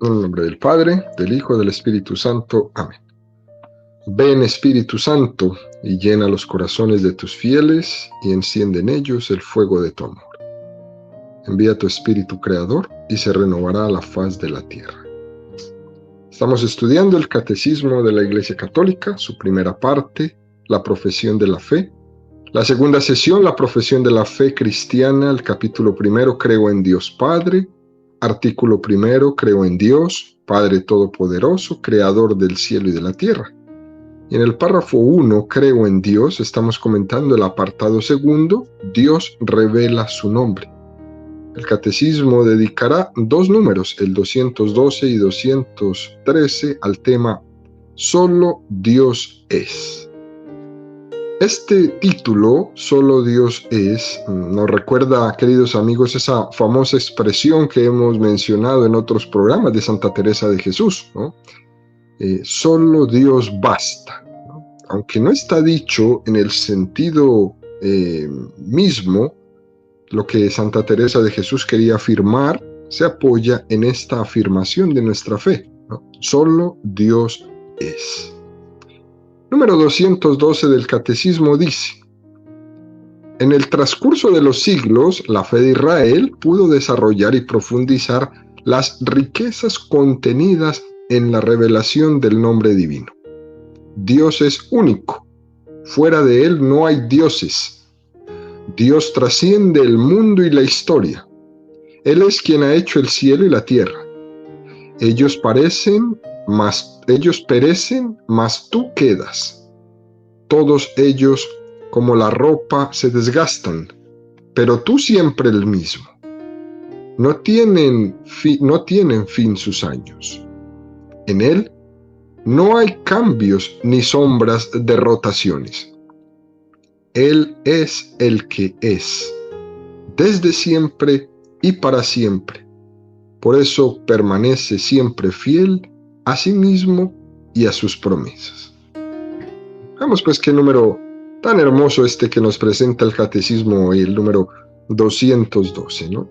En el nombre del Padre, del Hijo y del Espíritu Santo. Amén. Ven, Espíritu Santo, y llena los corazones de tus fieles, y enciende en ellos el fuego de tu amor. Envía tu Espíritu Creador, y se renovará la faz de la tierra. Estamos estudiando el Catecismo de la Iglesia Católica, su primera parte, la profesión de la fe. La segunda sesión, la profesión de la fe cristiana, el capítulo primero, creo en Dios Padre. Artículo primero, creo en Dios, Padre Todopoderoso, Creador del cielo y de la tierra. Y en el párrafo 1, creo en Dios, estamos comentando el apartado segundo, Dios revela su nombre. El catecismo dedicará 2 números, el 212 y 213, al tema Solo Dios es. Este título, Solo Dios es, nos recuerda, queridos amigos, esa famosa expresión que hemos mencionado en otros programas de Santa Teresa de Jesús, ¿no? Solo Dios basta, ¿no? Aunque no está dicho en el sentido mismo, lo que Santa Teresa de Jesús quería afirmar se apoya en esta afirmación de nuestra fe, ¿no? Solo Dios es. Número 212 del Catecismo dice: en el transcurso de los siglos, la fe de Israel pudo desarrollar y profundizar las riquezas contenidas en la revelación del nombre divino. Dios es único. Fuera de él no hay dioses. Dios trasciende el mundo y la historia. Él es quien ha hecho el cielo y la tierra. Ellos perecen, mas tú quedas. Todos ellos, como la ropa, se desgastan, pero tú siempre el mismo. No tienen fin sus años. En él no hay cambios ni sombras de rotaciones. Él es el que es, desde siempre y para siempre. Por eso permanece siempre fiel a sí mismo y a sus promesas. Veamos pues qué número tan hermoso este que nos presenta el Catecismo, el número 212, ¿no?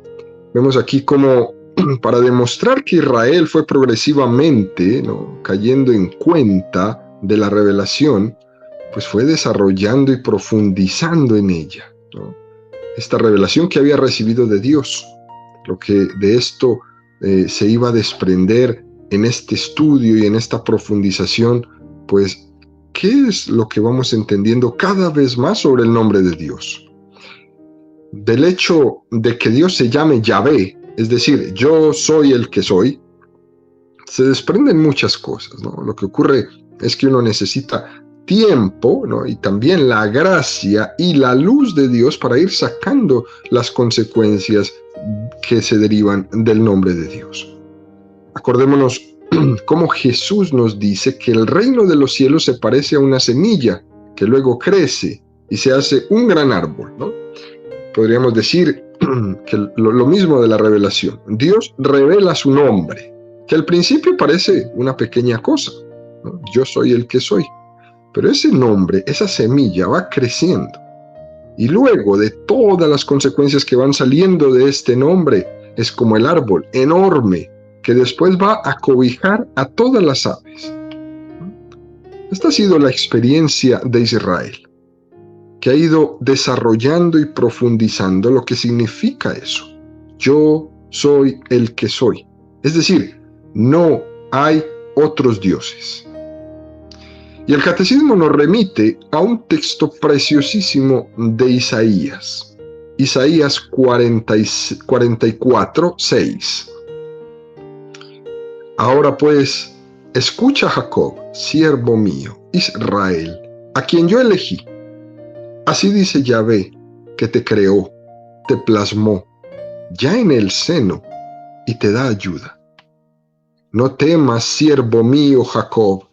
Vemos aquí como para demostrar que Israel fue progresivamente, ¿no?, cayendo en cuenta de la revelación, pues fue desarrollando y profundizando en ella, ¿no? Esta revelación que había recibido de Dios, lo que de esto se iba a desprender en este estudio y en esta profundización, pues, ¿qué es lo que vamos entendiendo cada vez más sobre el nombre de Dios? Del hecho de que Dios se llame Yahvé, es decir, yo soy el que soy, se desprenden muchas cosas, ¿no? Lo que ocurre es que uno necesita tiempo, ¿no?, y también la gracia y la luz de Dios para ir sacando las consecuencias que se derivan del nombre de Dios. Acordémonos cómo Jesús nos dice que el reino de los cielos se parece a una semilla que luego crece y se hace un gran árbol, ¿no? Podríamos decir que lo mismo de la revelación. Dios revela su nombre, que al principio parece una pequeña cosa, ¿no? Yo soy el que soy. Pero ese nombre, esa semilla va creciendo. Y luego de todas las consecuencias que van saliendo de este nombre, es como el árbol enorme que después va a cobijar a todas las aves. Esta ha sido la experiencia de Israel, que ha ido desarrollando y profundizando lo que significa eso. Yo soy el que soy. Es decir, no hay otros dioses. Y el Catecismo nos remite a un texto preciosísimo de Isaías. Isaías 44, 6. Ahora pues, escucha Jacob, siervo mío, Israel, a quien yo elegí. Así dice Yahvé, que te creó, te plasmó, ya en el seno, y te da ayuda. No temas, siervo mío Jacob,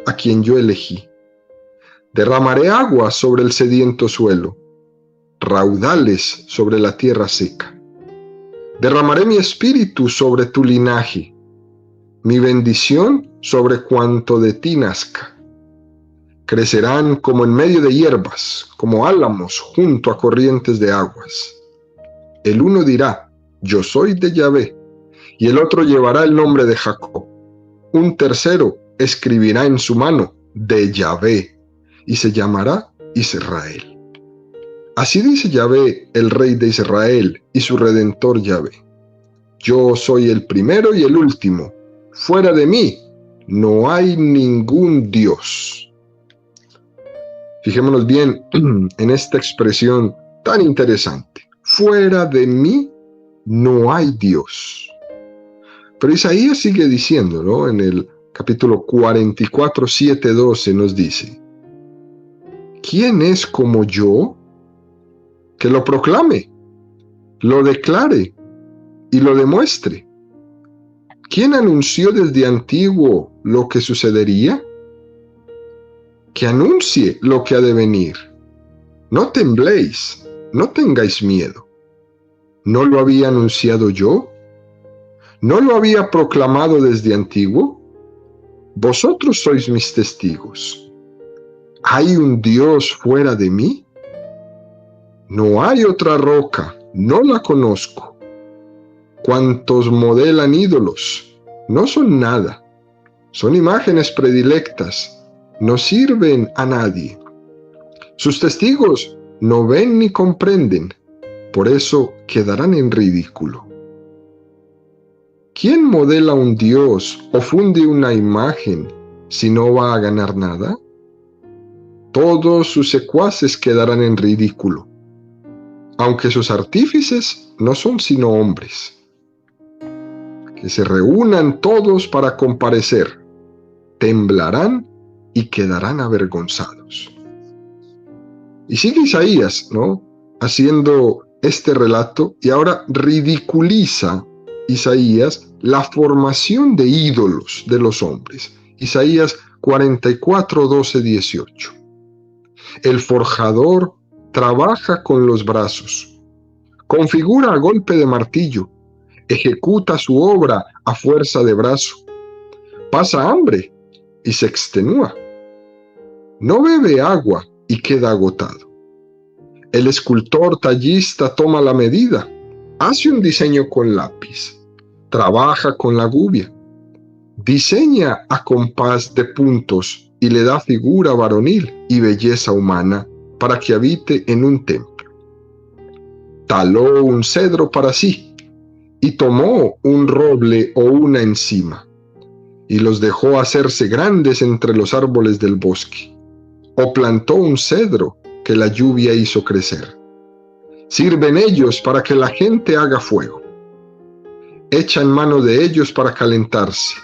a quien yo elegí. Derramaré agua sobre el sediento suelo, raudales sobre la tierra seca. Derramaré mi espíritu sobre tu linaje, mi bendición sobre cuanto de ti nazca. Crecerán como en medio de hierbas, como álamos junto a corrientes de aguas. El uno dirá, yo soy de Yahvé, y el otro llevará el nombre de Jacob. Un tercero escribirá en su mano de Yahvé, y se llamará Israel. Así dice Yahvé, el Rey de Israel, y su Redentor Yahvé: yo soy el primero y el último. Fuera de mí no hay ningún Dios. Fijémonos bien en esta expresión tan interesante. Fuera de mí no hay Dios. Pero Isaías sigue diciendo, ¿no? En el capítulo 44, 7, 12 nos dice: ¿quién es como yo? Que lo proclame, lo declare y lo demuestre. ¿Quién anunció desde antiguo lo que sucedería? Que anuncie lo que ha de venir. No tembléis, no tengáis miedo. ¿No lo había anunciado yo? ¿No lo había proclamado desde antiguo? Vosotros sois mis testigos. ¿Hay un Dios fuera de mí? No hay otra roca, no la conozco. Cuantos modelan ídolos, no son nada. Son imágenes predilectas, no sirven a nadie. Sus testigos no ven ni comprenden, por eso quedarán en ridículo. ¿Quién modela un dios o funde una imagen si no va a ganar nada? Todos sus secuaces quedarán en ridículo, aunque sus artífices no son sino hombres. Que se reúnan todos para comparecer, temblarán y quedarán avergonzados. Y sigue Isaías, ¿no?, haciendo este relato, y ahora ridiculiza Isaías la formación de ídolos de los hombres. Isaías 44, 12, 18. El forjador trabaja con los brazos, configura a golpe de martillo, ejecuta su obra a fuerza de brazo, pasa hambre y se extenúa, no bebe agua y queda agotado. El escultor tallista toma la medida, hace un diseño con lápiz, trabaja con la gubia, diseña a compás de puntos y le da figura varonil y belleza humana para que habite en un templo. Taló un cedro para sí y tomó un roble o una encima y los dejó hacerse grandes entre los árboles del bosque. O plantó un cedro que la lluvia hizo crecer. Sirven ellos para que la gente haga fuego. Echan mano de ellos para calentarse,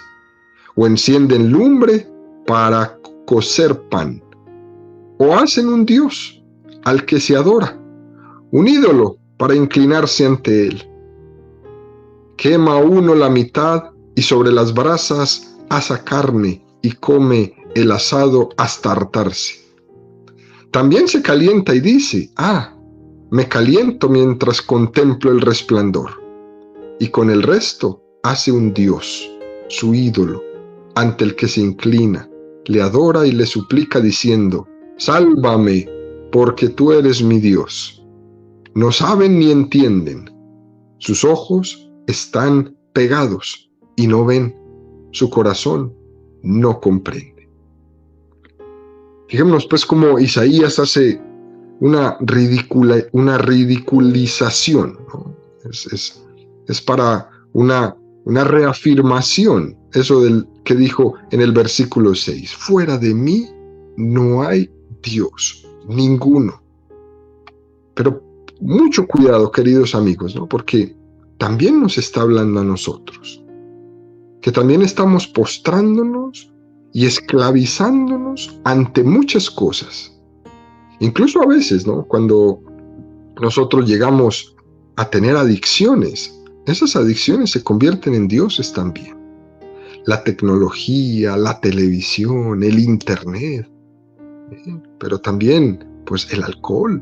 o encienden lumbre para cocer pan. O hacen un dios al que se adora, un ídolo para inclinarse ante él. Quema uno la mitad y sobre las brasas asa carne y come el asado hasta hartarse. También se calienta y dice: me caliento mientras contemplo el resplandor. Y con el resto hace un dios, su ídolo, ante el que se inclina, le adora y le suplica diciendo: sálvame, porque tú eres mi Dios. No saben ni entienden. Sus ojos están pegados y no ven. Su corazón no comprende. Fijémonos pues cómo Isaías hace una ridiculización, ¿no? Es para una reafirmación, eso del que dijo en el versículo 6. Fuera de mí no hay Dios, ninguno. Pero mucho cuidado, queridos amigos, ¿no?, porque también nos está hablando a nosotros, que también estamos postrándonos y esclavizándonos ante muchas cosas. Incluso a veces, ¿no?, cuando nosotros llegamos a tener adicciones, esas adicciones se convierten en dioses también. La tecnología, la televisión, el internet, pero también pues el alcohol,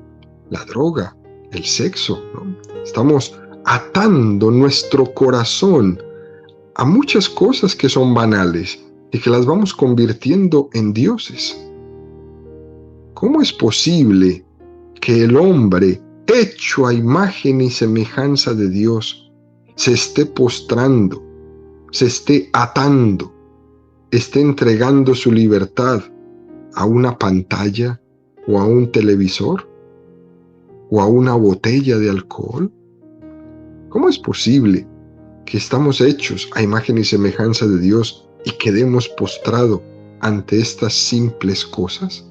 la droga, el sexo, ¿no? Estamos atando nuestro corazón a muchas cosas que son banales y que las vamos convirtiendo en dioses. ¿Cómo es posible que el hombre, hecho a imagen y semejanza de Dios, se esté postrando se esté atando, esté entregando su libertad a una pantalla o a un televisor o a una botella de alcohol? ¿Cómo es posible que estamos hechos a imagen y semejanza de Dios y quedemos postrados ante estas simples cosas?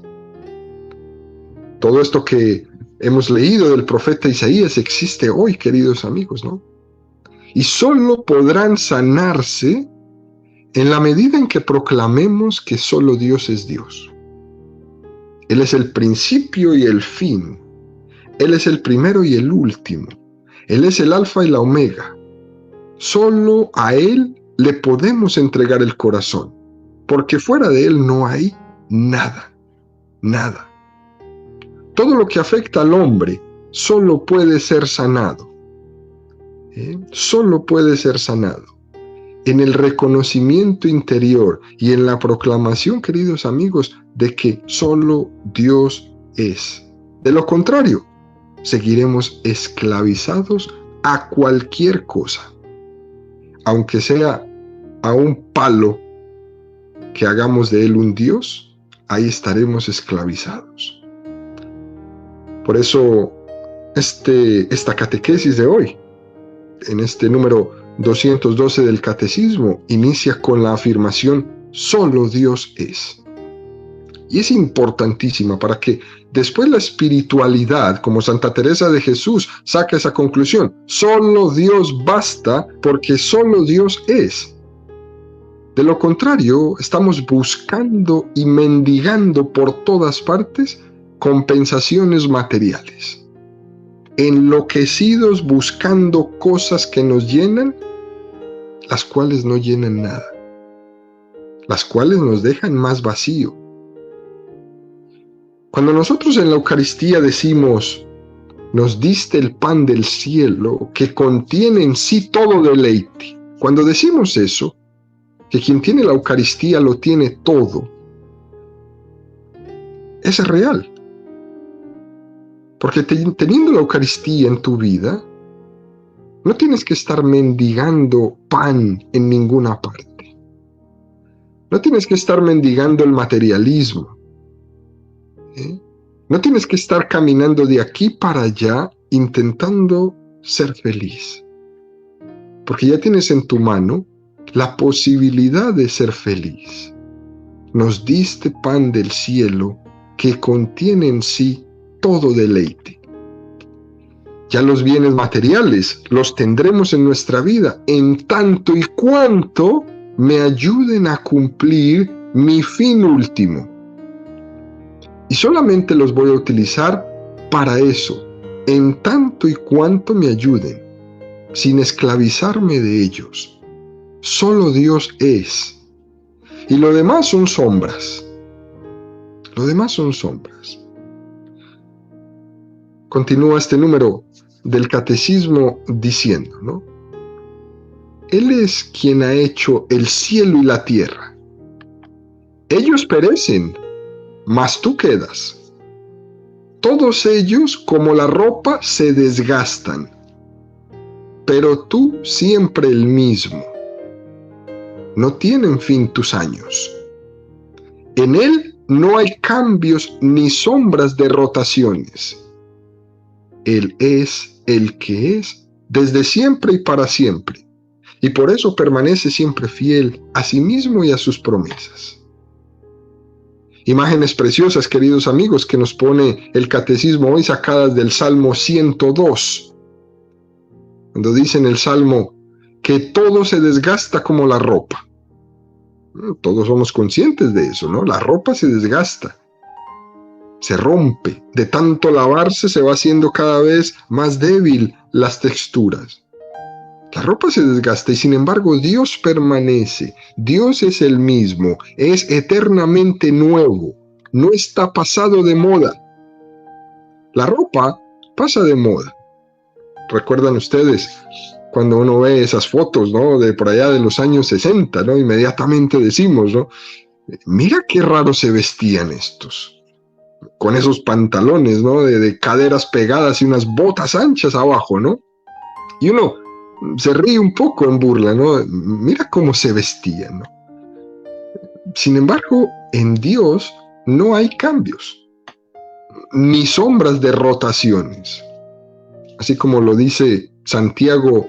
Todo esto que hemos leído del profeta Isaías existe hoy, queridos amigos, ¿no? Y solo podrán sanarse en la medida en que proclamemos que solo Dios es Dios. Él es el principio y el fin. Él es el primero y el último. Él es el alfa y la omega. Solo a Él le podemos entregar el corazón, porque fuera de Él no hay nada, nada. Todo lo que afecta al hombre solo puede ser sanado. Solo puede ser sanado en el reconocimiento interior y en la proclamación, queridos amigos, de que solo Dios es. De lo contrario, seguiremos esclavizados a cualquier cosa, aunque sea a un palo que hagamos de él un Dios, ahí estaremos esclavizados. Por eso, esta catequesis de hoy, en este número 212 del Catecismo, inicia con la afirmación: solo Dios es. Y es importantísima para que después la espiritualidad, como Santa Teresa de Jesús, saque esa conclusión: solo Dios basta, porque solo Dios es. De lo contrario, estamos buscando y mendigando por todas partes compensaciones materiales, enloquecidos buscando cosas que nos llenan, las cuales no llenan nada, las cuales nos dejan más vacío. Cuando nosotros en la Eucaristía decimos: nos diste el pan del cielo, que contiene en sí todo deleite, cuando decimos eso, que quien tiene la Eucaristía lo tiene todo, es real. Porque teniendo la Eucaristía en tu vida, no tienes que estar mendigando pan en ninguna parte. No tienes que estar mendigando el materialismo. No tienes que estar caminando de aquí para allá intentando ser feliz. Porque ya tienes en tu mano la posibilidad de ser feliz. Nos diste pan del cielo que contiene en sí todo deleite. Ya los bienes materiales los tendremos en nuestra vida en tanto y cuanto me ayuden a cumplir mi fin último. Y solamente los voy a utilizar para eso, en tanto y cuanto me ayuden, sin esclavizarme de ellos. Solo Dios es. Y lo demás son sombras. Lo demás son sombras. Continúa este número del Catecismo diciendo, ¿no? Él es quien ha hecho el cielo y la tierra. Ellos perecen, mas tú quedas. Todos ellos, como la ropa, se desgastan, pero tú siempre el mismo. No tienen fin tus años. En él no hay cambios ni sombras de rotaciones. Él es el que es desde siempre y para siempre, y por eso permanece siempre fiel a sí mismo y a sus promesas. Imágenes preciosas, queridos amigos, que nos pone el Catecismo hoy, sacadas del Salmo 102, cuando dice en el Salmo que todo se desgasta como la ropa. Todos somos conscientes de eso, ¿no? La ropa se desgasta, se rompe, de tanto lavarse se va haciendo cada vez más débil las texturas. La ropa se desgasta y sin embargo Dios permanece. Dios es el mismo, es eternamente nuevo, no está pasado de moda. La ropa pasa de moda. ¿Recuerdan ustedes cuando uno ve esas fotos, ¿no?, de por allá de los años 60, ¿no? Inmediatamente decimos, ¿no?, mira qué raro se vestían estos, con esos pantalones, ¿no?, de caderas pegadas y unas botas anchas abajo, ¿no? Y uno se ríe un poco en burla, ¿no? Mira cómo se vestían, ¿no? Sin embargo, en Dios no hay cambios, ni sombras de rotaciones. Así como lo dice Santiago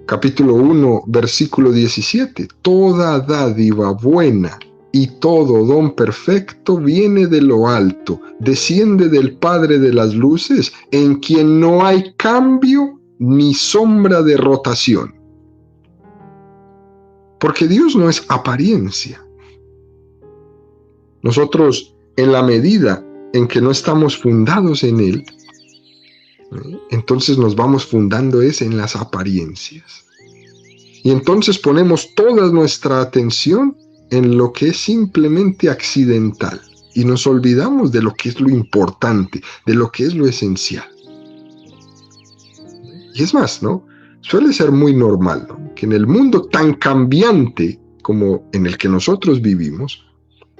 capítulo 1, versículo 17. Toda dádiva buena y todo don perfecto viene de lo alto, desciende del Padre de las luces, en quien no hay cambio ni sombra de rotación. Porque Dios no es apariencia. Nosotros, en la medida en que no estamos fundados en Él, entonces nos vamos fundando en las apariencias. Y entonces ponemos toda nuestra atención en lo que es simplemente accidental. Y nos olvidamos de lo que es lo importante, de lo que es lo esencial. Y es más, ¿no? Suele ser muy normal, ¿no? Que en el mundo tan cambiante como en el que nosotros vivimos,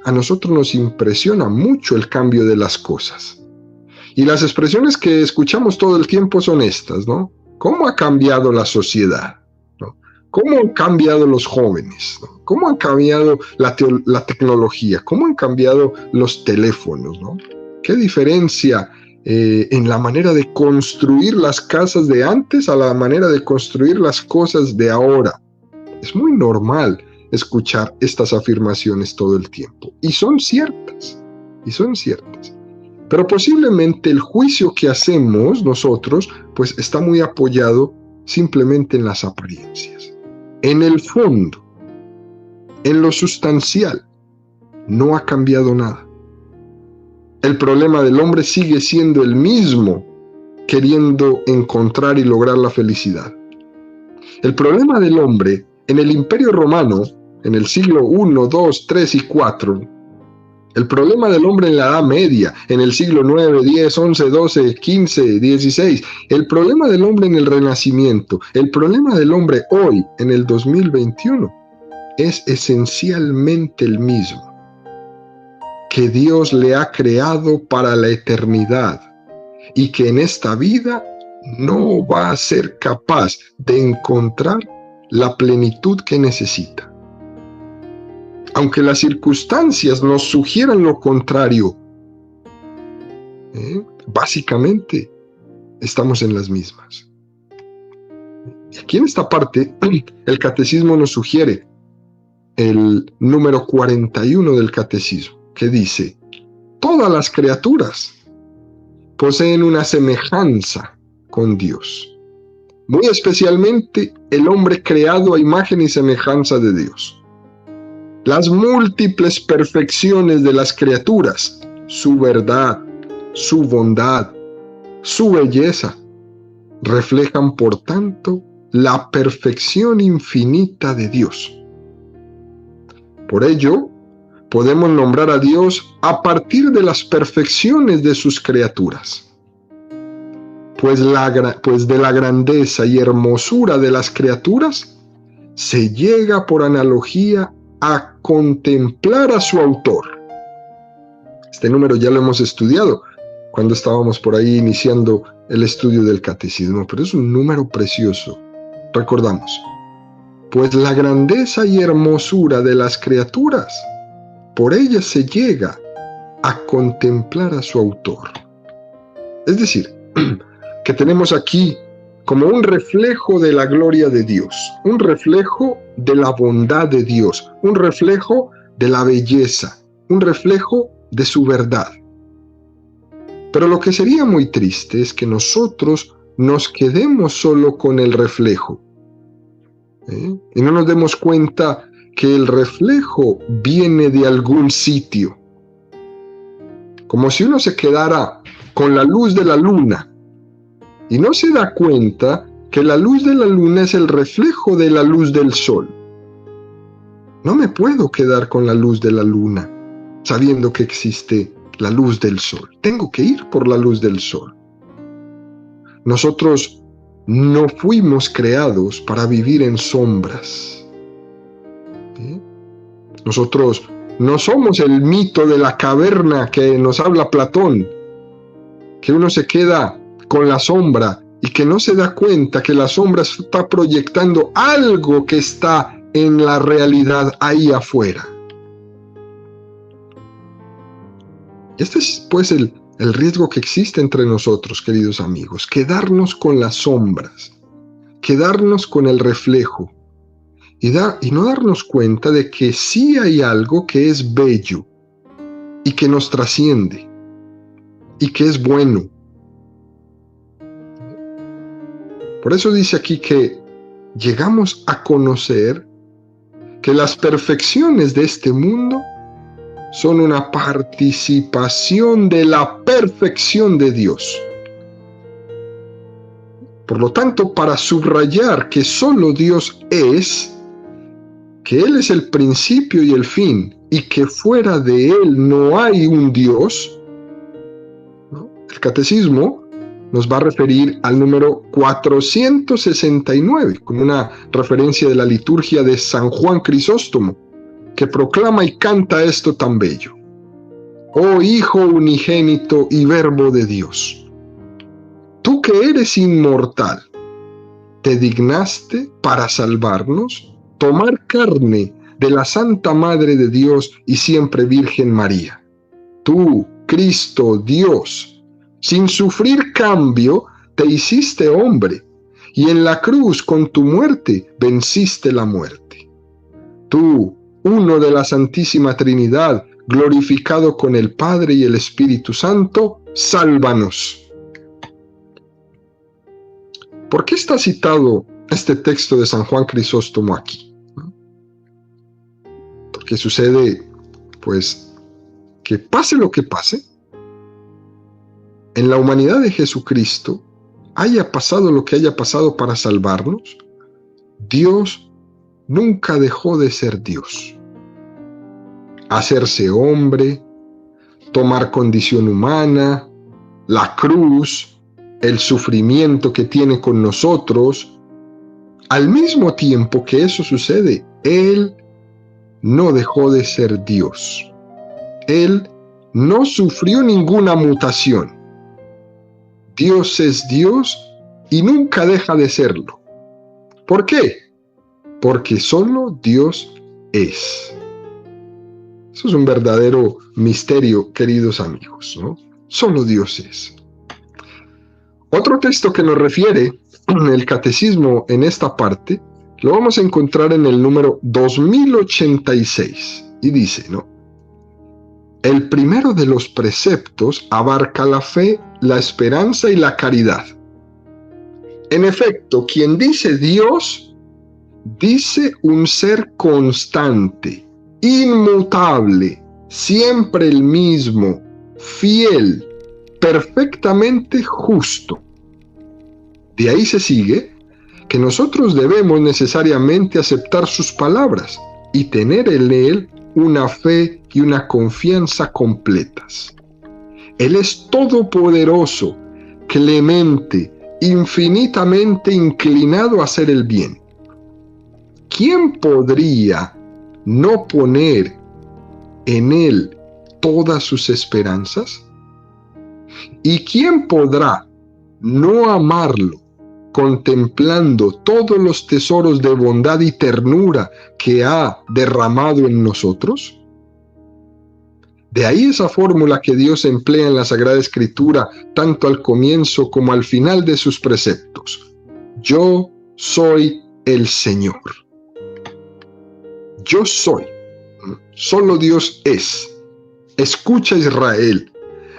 a nosotros nos impresiona mucho el cambio de las cosas. Y las expresiones que escuchamos todo el tiempo son estas, ¿no? ¿Cómo ha cambiado la sociedad? ¿No? ¿Cómo han cambiado los jóvenes? ¿No? ¿Cómo han cambiado la tecnología? ¿Cómo han cambiado los teléfonos? ¿No? ¿Qué diferencia en la manera de construir las casas de antes a la manera de construir las cosas de ahora? Es muy normal escuchar estas afirmaciones todo el tiempo. Y son ciertas. Pero posiblemente el juicio que hacemos nosotros, pues está muy apoyado simplemente en las apariencias. En el fondo, en lo sustancial, no ha cambiado nada. El problema del hombre sigue siendo el mismo, queriendo encontrar y lograr la felicidad. El problema del hombre en el Imperio Romano, en el siglo I, II, III y IV, el problema del hombre en la Edad Media, en el siglo IX, X, XI, XII, XV, XVI, el problema del hombre en el Renacimiento, el problema del hombre hoy, en el 2021, es esencialmente el mismo. Que Dios le ha creado para la eternidad y que en esta vida no va a ser capaz de encontrar la plenitud que necesita. Aunque las circunstancias nos sugieran lo contrario, básicamente estamos en las mismas. Y aquí en esta parte, el catecismo nos sugiere el número 41 del catecismo, que dice: todas las criaturas poseen una semejanza con Dios, muy especialmente el hombre creado a imagen y semejanza de Dios. Las múltiples perfecciones de las criaturas, su verdad, su bondad, su belleza, reflejan por tanto la perfección infinita de Dios. Por ello, podemos nombrar a Dios a partir de las perfecciones de sus criaturas. Pues de la grandeza y hermosura de las criaturas se llega por analogía a contemplar a su autor. Este número ya lo hemos estudiado cuando estábamos por ahí iniciando el estudio del catecismo, pero es un número precioso. Recordamos: pues la grandeza y hermosura de las criaturas, por ellas se llega a contemplar a su autor. Es decir, que tenemos aquí como un reflejo de la gloria de Dios, un reflejo de la bondad de Dios, un reflejo de la belleza, un reflejo de su verdad. Pero lo que sería muy triste es que nosotros nos quedemos solo con el reflejo, y no nos demos cuenta que el reflejo viene de algún sitio. Como si uno se quedara con la luz de la luna y no se da cuenta que la luz de la luna es el reflejo de la luz del sol. No me puedo quedar con la luz de la luna sabiendo que existe la luz del sol. Tengo que ir por la luz del sol. Nosotros no fuimos creados para vivir en sombras. Nosotros no somos el mito de la caverna que nos habla Platón, que uno se queda con la sombra y que no se da cuenta que la sombra está proyectando algo que está en la realidad ahí afuera. Este es pues el riesgo que existe entre nosotros, queridos amigos, quedarnos con las sombras, quedarnos con el reflejo y no darnos cuenta de que sí hay algo que es bello y que nos trasciende y que es bueno. Por eso dice aquí que llegamos a conocer que las perfecciones de este mundo son una participación de la perfección de Dios. Por lo tanto, para subrayar que solo Dios es, que Él es el principio y el fin, y que fuera de Él no hay un Dios, ¿no? El catecismo nos va a referir al número 469, con una referencia de la liturgia de San Juan Crisóstomo, que proclama y canta esto tan bello. Oh Hijo unigénito y Verbo de Dios, tú que eres inmortal, te dignaste para salvarnos tomar carne de la Santa Madre de Dios y siempre Virgen María. Tú, Cristo, Dios, sin sufrir cambio, te hiciste hombre, y en la cruz con tu muerte venciste la muerte. Tú, uno de la Santísima Trinidad, glorificado con el Padre y el Espíritu Santo, sálvanos. ¿Por qué está citado este texto de San Juan Crisóstomo aquí? Porque sucede, pues, que pase lo que pase, en la humanidad de Jesucristo, haya pasado lo que haya pasado para salvarnos, Dios nunca dejó de ser Dios. Hacerse hombre, tomar condición humana, la cruz, el sufrimiento que tiene con nosotros. Al mismo tiempo que eso sucede, Él no dejó de ser Dios. Él no sufrió ninguna mutación. Dios es Dios y nunca deja de serlo. ¿Por qué? Porque solo Dios es. Eso es un verdadero misterio, queridos amigos, ¿no? Solo Dios es. Otro texto que nos refiere el catecismo en esta parte, lo vamos a encontrar en el número 2086, y dice, ¿no? El primero de los preceptos abarca la fe, la esperanza y la caridad. En efecto, quien dice Dios, dice un ser constante, inmutable, siempre el mismo, fiel, perfectamente justo. De ahí se sigue que nosotros debemos necesariamente aceptar sus palabras y tener en Él una fe y una confianza completas. Él es todopoderoso, clemente, infinitamente inclinado a hacer el bien. ¿Quién podría no poner en Él todas sus esperanzas? ¿Y quién podrá no amarlo, contemplando todos los tesoros de bondad y ternura que ha derramado en nosotros? De ahí esa fórmula que Dios emplea en la Sagrada Escritura, tanto al comienzo como al final de sus preceptos. Yo soy el Señor. Yo soy. Solo Dios es. Escucha, Israel.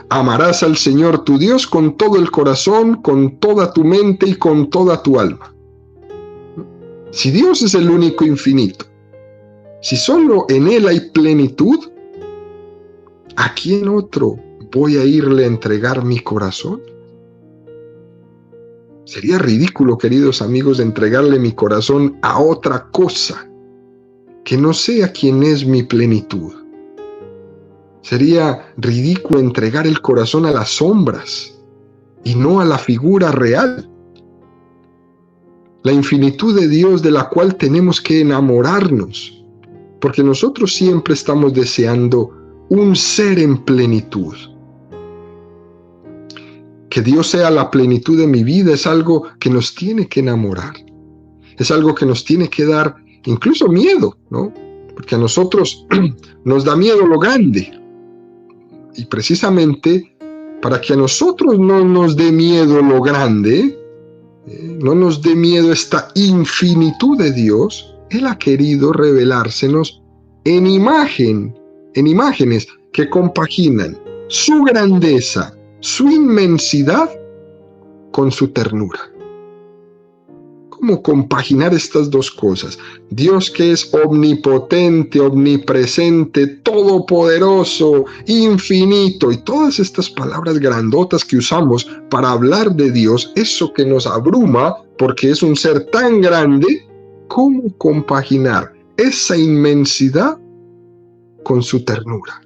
Amarás al Señor tu Dios con todo el corazón, con toda tu mente y con toda tu alma. Si Dios es el único infinito, si solo en Él hay plenitud, ¿a quién otro voy a irle a entregar mi corazón? Sería ridículo, queridos amigos, entregarle mi corazón a otra cosa que no sea quien es mi plenitud. Sería ridículo entregar el corazón a las sombras y no a la figura real. La infinitud de Dios de la cual tenemos que enamorarnos, porque nosotros siempre estamos deseando un ser en plenitud. que Dios sea la plenitud de mi vida, es algo que nos tiene que enamorar. Es algo que nos tiene que dar incluso miedo, ¿no? Porque a nosotros nos da miedo lo grande. Y precisamente para que a nosotros no nos dé miedo lo grande, no nos dé miedo esta infinitud de Dios, Él ha querido revelársenos en imágenes que compaginan su grandeza, su inmensidad con su ternura. ¿Cómo compaginar estas dos cosas? Dios que es omnipotente, omnipresente, todopoderoso, infinito, y todas estas palabras grandotas que usamos para hablar de Dios, eso que nos abruma porque es un ser tan grande, ¿cómo compaginar esa inmensidad con su ternura?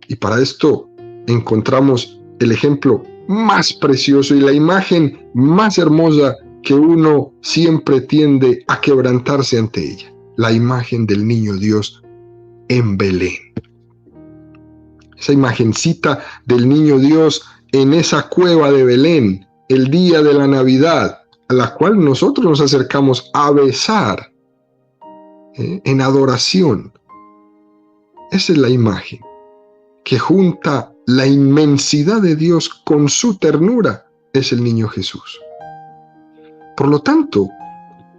Y para esto encontramos el ejemplo más precioso y la imagen más hermosa que uno siempre tiende a quebrantarse ante ella, la imagen del niño Dios en Belén. Esa imagencita del niño Dios en esa cueva de Belén, el día de la Navidad, a la cual nosotros nos acercamos a besar en adoración. Esa es la imagen que junta la inmensidad de Dios con su ternura, es el niño Jesús. Por lo tanto,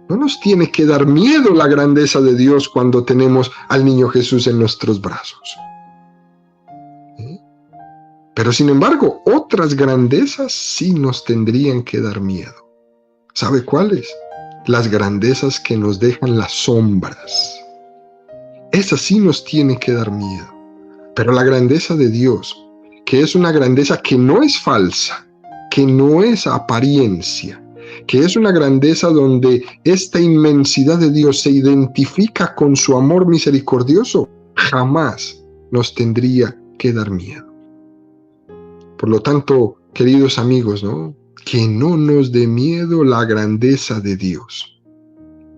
no nos tiene que dar miedo la grandeza de Dios cuando tenemos al niño Jesús en nuestros brazos. Pero sin embargo, otras grandezas sí nos tendrían que dar miedo. ¿Sabe cuáles? Las grandezas que nos dejan las sombras. Esas sí nos tiene que dar miedo. Pero la grandeza de Dios, que es una grandeza que no es falsa, que no es apariencia, que es una grandeza donde esta inmensidad de Dios se identifica con su amor misericordioso, jamás nos tendría que dar miedo. Por lo tanto, queridos amigos, ¿no? Que no nos dé miedo la grandeza de Dios.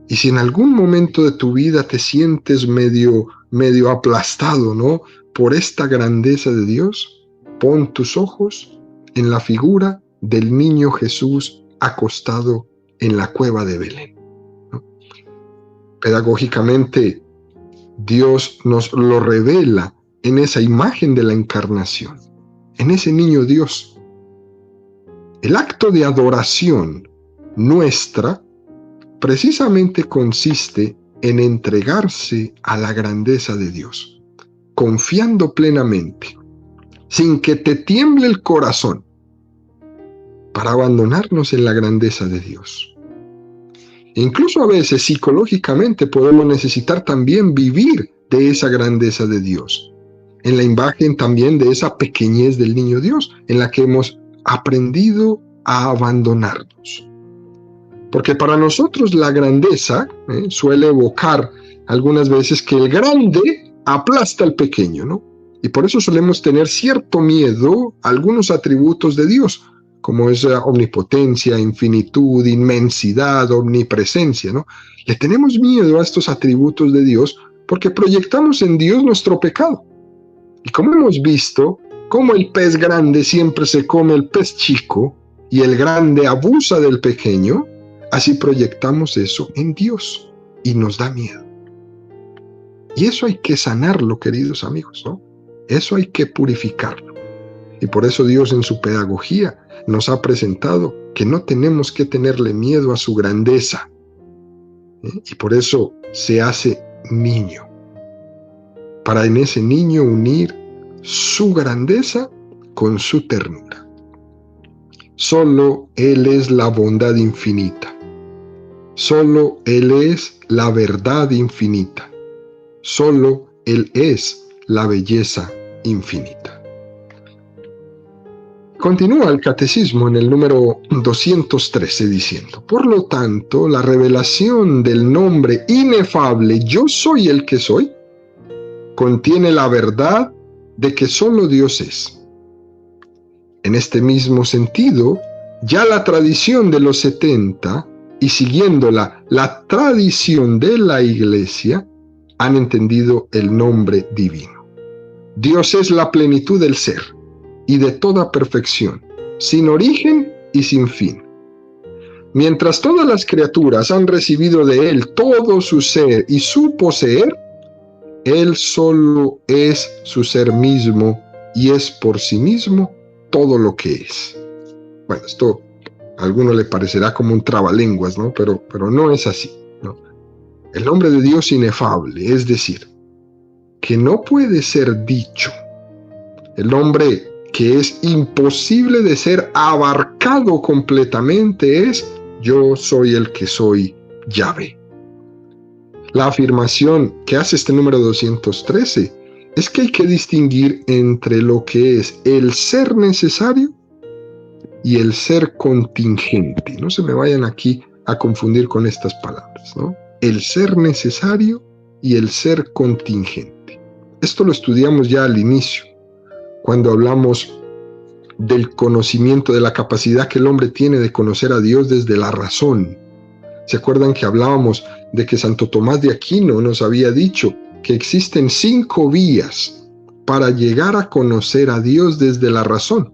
Y si en algún momento de tu vida te sientes medio aplastado, ¿no? Por esta grandeza de Dios, pon tus ojos en la figura del niño Jesús acostado en la cueva de Belén, ¿no? Pedagógicamente, Dios nos lo revela en esa imagen de la encarnación, en ese niño Dios. El acto de adoración nuestra precisamente consiste en entregarse a la grandeza de Dios, confiando plenamente, sin que te tiemble el corazón, para abandonarnos en la grandeza de Dios. E incluso a veces psicológicamente podemos necesitar también vivir de esa grandeza de Dios, en la imagen también de esa pequeñez del niño Dios, en la que hemos aprendido a abandonarnos. Porque para nosotros la grandeza suele evocar algunas veces que el grande aplasta al pequeño, ¿no? Y por eso solemos tener cierto miedo a algunos atributos de Dios, como es omnipotencia, infinitud, inmensidad, omnipresencia, ¿no? Le tenemos miedo a estos atributos de Dios porque proyectamos en Dios nuestro pecado. Y como hemos visto, como el pez grande siempre se come el pez chico y el grande abusa del pequeño, así proyectamos eso en Dios y nos da miedo. Y eso hay que sanarlo, queridos amigos, ¿no? Eso hay que purificarlo. Y por eso Dios en su pedagogía nos ha presentado que no tenemos que tenerle miedo a su grandeza. Y por eso se hace niño, para en ese niño unir su grandeza con su ternura. Solo Él es la bondad infinita. Solo Él es la verdad infinita. Solo Él es la belleza infinita. Continúa el catecismo en el número 213 diciendo: por lo tanto, la revelación del nombre inefable Yo soy el que soy contiene la verdad de que solo Dios es. En este mismo sentido, ya la tradición de los 70 y siguiéndola la tradición de la Iglesia han entendido el nombre divino. Dios es la plenitud del ser y de toda perfección, sin origen y sin fin. Mientras todas las criaturas han recibido de Él todo su ser y su poseer, Él solo es su ser mismo y es por sí mismo todo lo que es. Bueno, esto a alguno le parecerá como un trabalenguas, ¿no? Pero no es así, ¿no? El nombre de Dios inefable, es decir, que no puede ser dicho. El nombre que es imposible de ser abarcado completamente es: yo soy el que soy, Yahvé. La afirmación que hace este número 213 es que hay que distinguir entre lo que es el ser necesario y el ser contingente. No se me vayan aquí a confundir con estas palabras, ¿no? El ser necesario y el ser contingente. Esto lo estudiamos ya al inicio, cuando hablamos del conocimiento, de la capacidad que el hombre tiene de conocer a Dios desde la razón. ¿Se acuerdan que hablábamos de que Santo Tomás de Aquino nos había dicho que existen 5 vías para llegar a conocer a Dios desde la razón?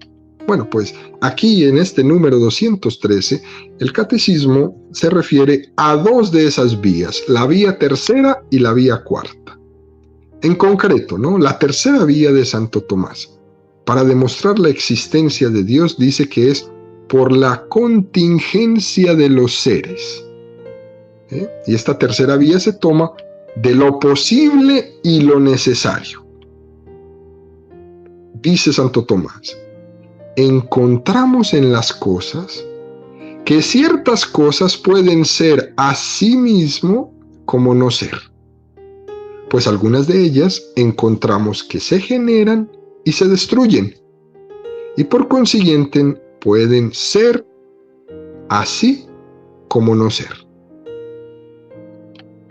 Bueno, pues aquí en este número 213, el catecismo se refiere a 2 de esas vías, la vía tercera y la vía cuarta. En concreto, ¿no? La tercera vía de Santo Tomás, para demostrar la existencia de Dios, dice que es por la contingencia de los seres. Y esta tercera vía se toma de lo posible y lo necesario. Dice Santo Tomás: encontramos en las cosas que ciertas cosas pueden ser a sí mismo como no ser, pues algunas de ellas encontramos que se generan y se destruyen, y por consiguiente pueden ser así como no ser.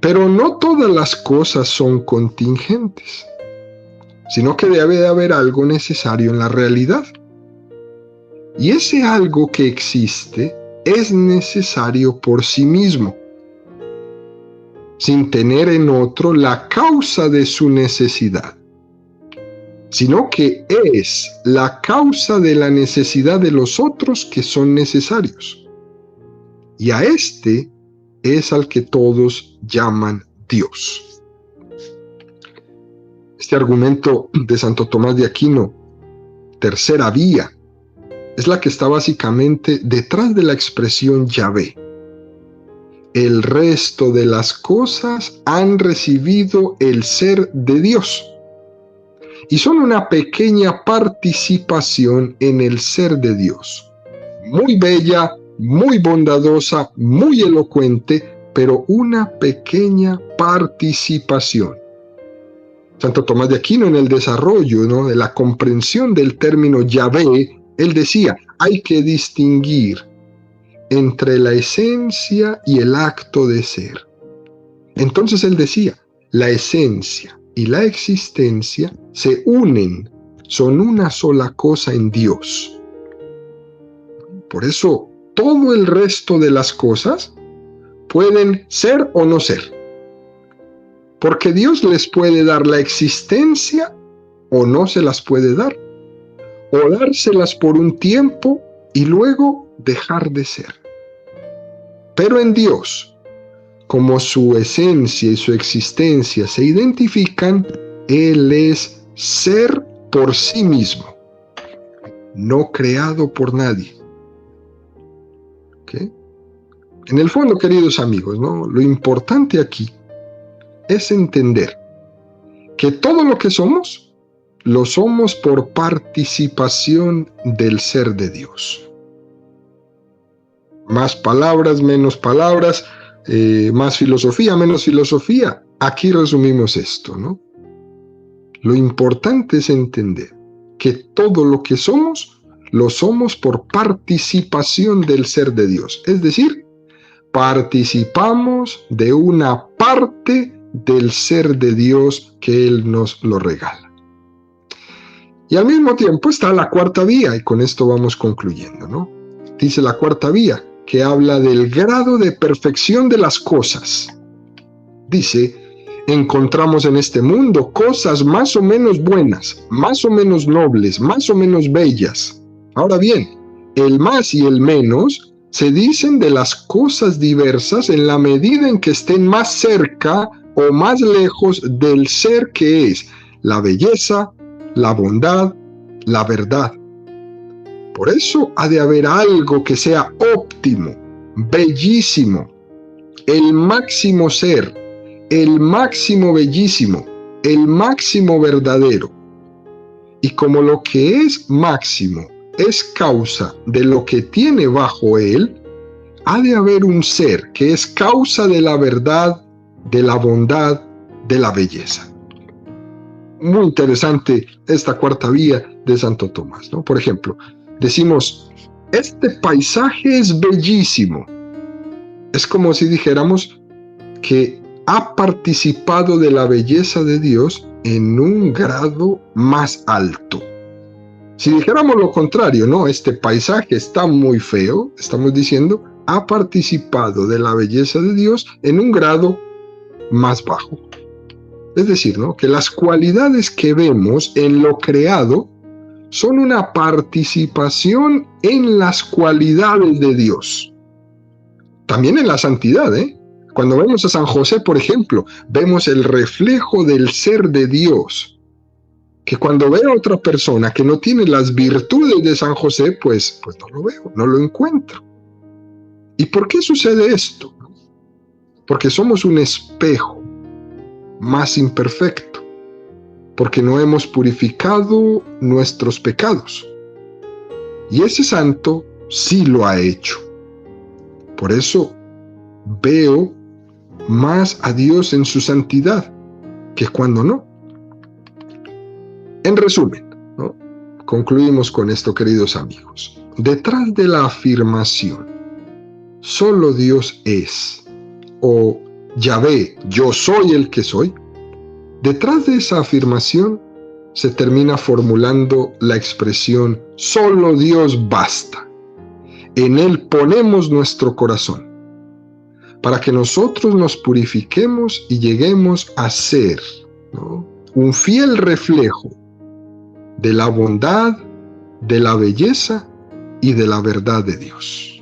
Pero no todas las cosas son contingentes, sino que debe de haber algo necesario en la realidad. Y ese algo que existe es necesario por sí mismo, sin tener en otro la causa de su necesidad, sino que es la causa de la necesidad de los otros que son necesarios. Y a este es al que todos llaman Dios. Este argumento de Santo Tomás de Aquino, tercera vía, es la que está básicamente detrás de la expresión Yahvé. El resto de las cosas han recibido el ser de Dios y son una pequeña participación en el ser de Dios. Muy bella, muy bondadosa, muy elocuente, pero una pequeña participación. Santo Tomás de Aquino, en el desarrollo, ¿no?, de la comprensión del término Yahvé, él decía: hay que distinguir entre la esencia y el acto de ser. Entonces él decía: la esencia y la existencia se unen, son una sola cosa en Dios. Por eso, todo el resto de las cosas pueden ser o no ser, porque Dios les puede dar la existencia o no se las puede dar, o dárselas por un tiempo y luego dejar de ser. Pero en Dios, como su esencia y su existencia se identifican, Él es ser por sí mismo, no creado por nadie. ¿Okay? En el fondo, queridos amigos, ¿no?, lo importante aquí es entender que todo lo que somos, lo somos por participación del ser de Dios. Más palabras, menos palabras, más filosofía, menos filosofía. Aquí resumimos esto, ¿no? Lo importante es entender que todo lo que somos, lo somos por participación del ser de Dios. Es decir, participamos de una parte del ser de Dios que Él nos lo regala. Y al mismo tiempo está la cuarta vía, y con esto vamos concluyendo, ¿no? Dice la cuarta vía, que habla del grado de perfección de las cosas. Dice: encontramos en este mundo cosas más o menos buenas, más o menos nobles, más o menos bellas. Ahora bien, El más y el menos se dicen de las cosas diversas en la medida en que estén más cerca o más lejos del ser que es la belleza, la bondad, la verdad. Por eso ha de haber algo que sea óptimo, bellísimo, el máximo ser, el máximo bellísimo, el máximo verdadero. Y como lo que es máximo es causa de lo que tiene bajo él, ha de haber un ser que es causa de la verdad, de la bondad, de la belleza. Muy interesante esta cuarta vía de Santo Tomás, ¿no? Por ejemplo, decimos, este paisaje es bellísimo. Es como si dijéramos que ha participado de la belleza de Dios en un grado más alto. Si dijéramos lo contrario, no, este paisaje está muy feo, estamos diciendo, ha participado de la belleza de Dios en un grado más bajo. Es decir, ¿no?, que las cualidades que vemos en lo creado son una participación en las cualidades de Dios. También en la santidad, ¿eh? Cuando vemos a San José, por ejemplo, vemos el reflejo del ser de Dios. Que cuando veo a otra persona que no tiene las virtudes de San José, pues no lo veo, no lo encuentro. ¿Y por qué sucede esto? Porque somos un espejo más imperfecto, porque no hemos purificado nuestros pecados. Y ese santo sí lo ha hecho. Por eso veo más a Dios en su santidad que cuando no. En resumen, ¿no?, concluimos con esto, queridos amigos. Detrás de la afirmación, solo Dios es, o Yahvé, yo soy el que soy, detrás de esa afirmación se termina formulando la expresión, solo Dios basta. En Él ponemos nuestro corazón, para que nosotros nos purifiquemos y lleguemos a ser, ¿no?, un fiel reflejo de la bondad, de la belleza y de la verdad de Dios.